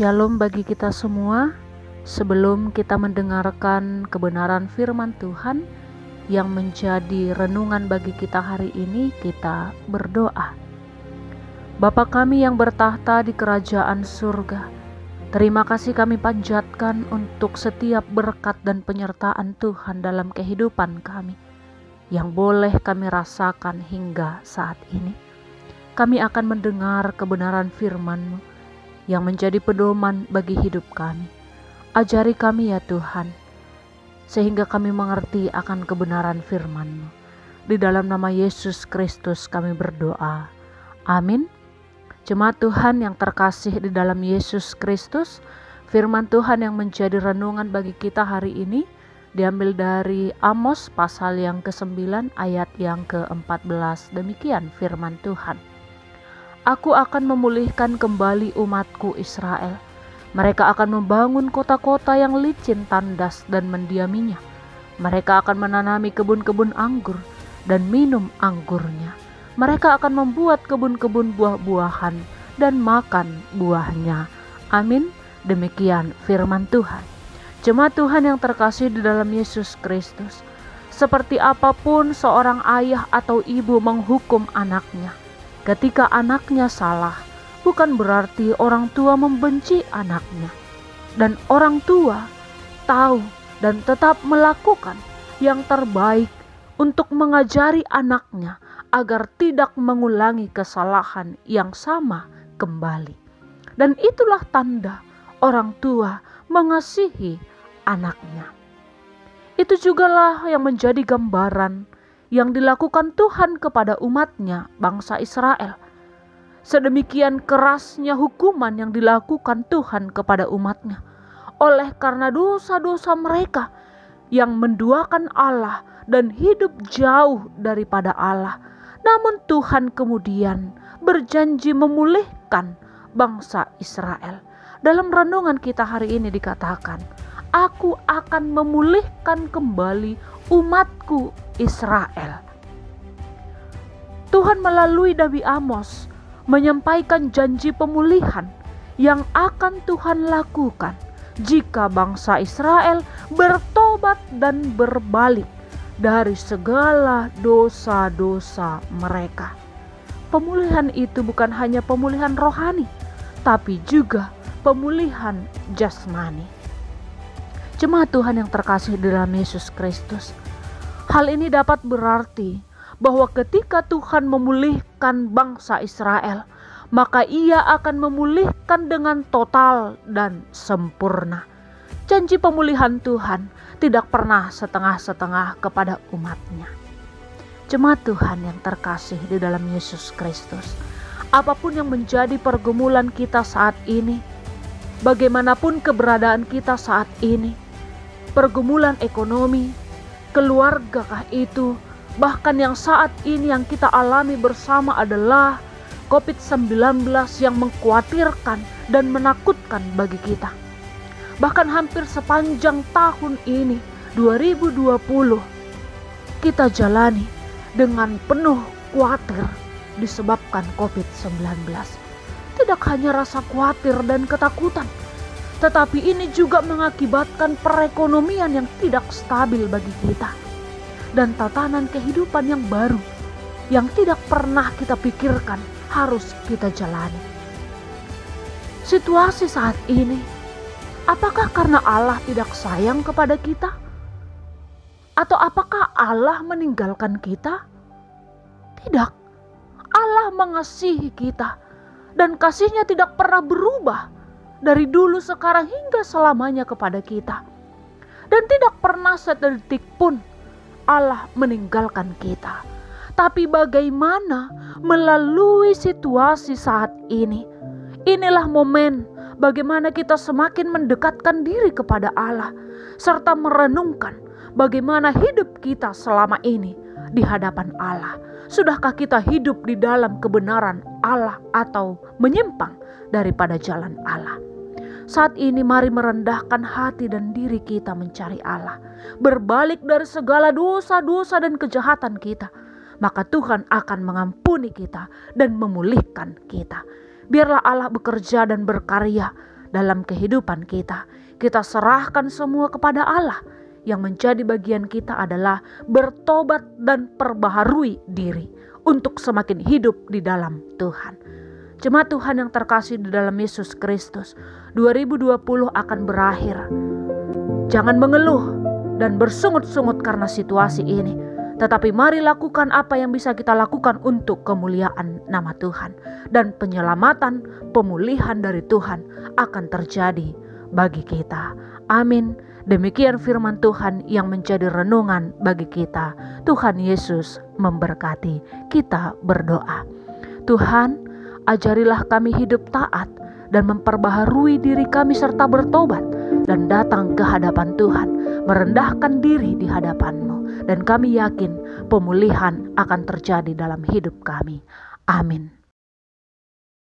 Shalom bagi kita semua. Sebelum kita mendengarkan kebenaran firman Tuhan yang menjadi renungan bagi kita hari ini, kita berdoa. Bapa kami yang bertahta di kerajaan surga, terima kasih kami panjatkan untuk setiap berkat dan penyertaan Tuhan dalam kehidupan kami yang boleh kami rasakan hingga saat ini. Kami akan mendengar kebenaran firman-Mu yang menjadi pedoman bagi hidup kami. Ajari kami ya Tuhan, sehingga kami mengerti akan kebenaran firman-Mu. Di dalam nama Yesus Kristus kami berdoa. Amin. Jemaat Tuhan yang terkasih di dalam Yesus Kristus, firman Tuhan yang menjadi renungan bagi kita hari ini diambil dari Amos pasal yang ke-9 ayat yang ke-14. Demikian firman Tuhan. Aku akan memulihkan kembali umatku Israel. Mereka akan membangun kota-kota yang licin tandas dan mendiaminya. Mereka akan menanami kebun-kebun anggur dan minum anggurnya. Mereka akan membuat kebun-kebun buah-buahan dan makan buahnya. Amin. Demikian firman Tuhan. Jemaat Tuhan yang terkasih di dalam Yesus Kristus, seperti apapun seorang ayah atau ibu menghukum anaknya, ketika anaknya salah, bukan berarti orang tua membenci anaknya. Dan orang tua tahu dan tetap melakukan yang terbaik untuk mengajari anaknya agar tidak mengulangi kesalahan yang sama kembali. Dan itulah tanda orang tua mengasihi anaknya. Itu jugalah yang menjadi gambaran yang dilakukan Tuhan kepada umatnya, bangsa Israel. Sedemikian kerasnya hukuman yang dilakukan Tuhan kepada umatnya, oleh karena dosa-dosa mereka yang menduakan Allah dan hidup jauh daripada Allah. Namun Tuhan kemudian berjanji memulihkan bangsa Israel. Dalam renungan kita hari ini dikatakan, Aku akan memulihkan kembali umatku Israel. Tuhan melalui Nabi Amos menyampaikan janji pemulihan yang akan Tuhan lakukan jika bangsa Israel bertobat dan berbalik dari segala dosa-dosa mereka. Pemulihan itu bukan hanya pemulihan rohani, tapi juga pemulihan jasmani. Jemaat Tuhan yang terkasih dalam Yesus Kristus, hal ini dapat berarti bahwa ketika Tuhan memulihkan bangsa Israel, maka Ia akan memulihkan dengan total dan sempurna. Janji pemulihan Tuhan tidak pernah setengah-setengah kepada umatnya. Jemaat Tuhan yang terkasih di dalam Yesus Kristus, apapun yang menjadi pergumulan kita saat ini, bagaimanapun keberadaan kita saat ini, pergumulan ekonomi, keluargakah itu, bahkan yang saat ini yang kita alami bersama adalah COVID-19 yang mengkhawatirkan dan menakutkan bagi kita. Bahkan hampir sepanjang tahun ini, 2020, kita jalani dengan penuh khawatir disebabkan COVID-19. Tidak hanya rasa khawatir dan ketakutan, tetapi ini juga mengakibatkan perekonomian yang tidak stabil bagi kita. Dan tatanan kehidupan yang baru yang tidak pernah kita pikirkan harus kita jalani. Situasi saat ini, apakah karena Allah tidak sayang kepada kita? Atau apakah Allah meninggalkan kita? Tidak. Allah mengasihi kita dan kasih-Nya tidak pernah berubah dari dulu, sekarang, hingga selamanya kepada kita. Dan tidak pernah sedetik pun Allah meninggalkan kita. Tapi bagaimana melalui situasi saat ini? Inilah momen bagaimana kita semakin mendekatkan diri kepada Allah, serta merenungkan bagaimana hidup kita selama ini di hadapan Allah. Sudahkah kita hidup di dalam kebenaran Allah atau menyimpang daripada jalan Allah? Saat ini mari merendahkan hati dan diri kita mencari Allah. Berbalik dari segala dosa-dosa dan kejahatan kita. Maka Tuhan akan mengampuni kita dan memulihkan kita. Biarlah Allah bekerja dan berkarya dalam kehidupan kita. Kita serahkan semua kepada Allah. Yang menjadi bagian kita adalah bertobat dan perbaharui diri untuk semakin hidup di dalam Tuhan. Jemaat Tuhan yang terkasih di dalam Yesus Kristus, 2020 akan berakhir. Jangan mengeluh dan bersungut-sungut karena situasi ini, tetapi mari lakukan apa yang bisa kita lakukan untuk kemuliaan nama Tuhan, dan penyelamatan, pemulihan dari Tuhan akan terjadi bagi kita. Amin. Demikian firman Tuhan yang menjadi renungan bagi kita. Tuhan Yesus memberkati. Kita berdoa. Tuhan, ajarilah kami hidup taat dan memperbaharui diri kami serta bertobat dan datang ke hadapan Tuhan, merendahkan diri di hadapan-Mu, dan kami yakin pemulihan akan terjadi dalam hidup kami. Amin.